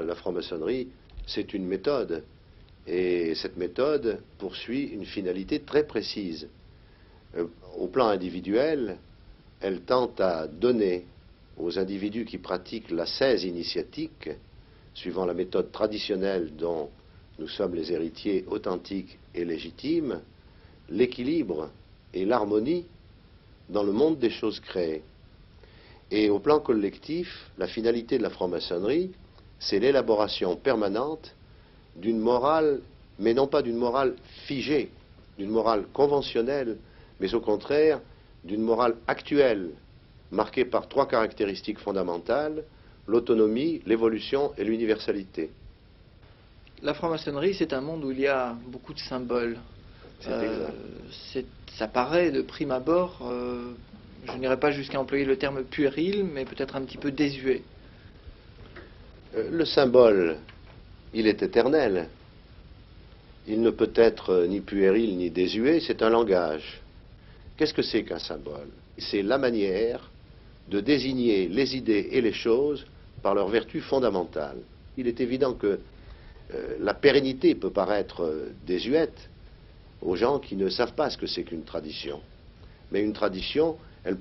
La franc-maçonnerie, c'est une méthode, et cette méthode poursuit une finalité très précise. Au plan individuel, elle tente à donner aux individus qui pratiquent l'ascèse initiatique, suivant la méthode traditionnelle dont nous sommes les héritiers authentiques et légitimes, l'équilibre et l'harmonie dans le monde des choses créées. Et au plan collectif, la finalité de la franc-maçonnerie, c'est l'élaboration permanente d'une morale, mais non pas d'une morale figée, d'une morale conventionnelle, mais au contraire d'une morale actuelle, marquée par trois caractéristiques fondamentales: l'autonomie, l'évolution et l'universalité. La franc-maçonnerie, c'est un monde où il y a beaucoup de symboles. Ça paraît de prime abord, je n'irai pas jusqu'à employer le terme puéril, mais peut-être un petit peu désuet. Le symbole, il est éternel. Il ne peut être ni puéril ni désuet, c'est un langage. Qu'est-ce que c'est qu'un symbole? C'est la manière de désigner les idées et les choses par leur vertu fondamentale. Il est évident que la pérennité peut paraître désuète aux gens qui ne savent pas ce que c'est qu'une tradition. Mais une tradition, elle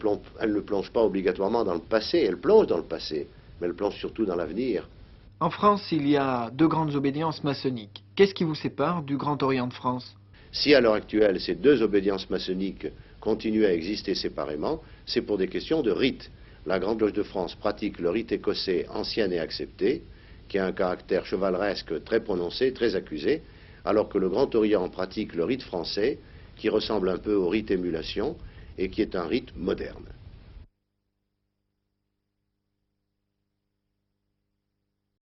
ne plonge pas obligatoirement dans le passé, elle plonge dans le passé, mais elle plonge surtout dans l'avenir. En France, il y a deux grandes obédiences maçonniques. Qu'est-ce qui vous sépare du Grand Orient de France? Si à l'heure actuelle ces deux obédiences maçonniques continuent à exister séparément, c'est pour des questions de rite. La Grande Loge de France pratique le rite écossais ancien et accepté, qui a un caractère chevaleresque très prononcé, très accusé, alors que le Grand Orient pratique le rite français, qui ressemble un peu au rite émulation et qui est un rite moderne.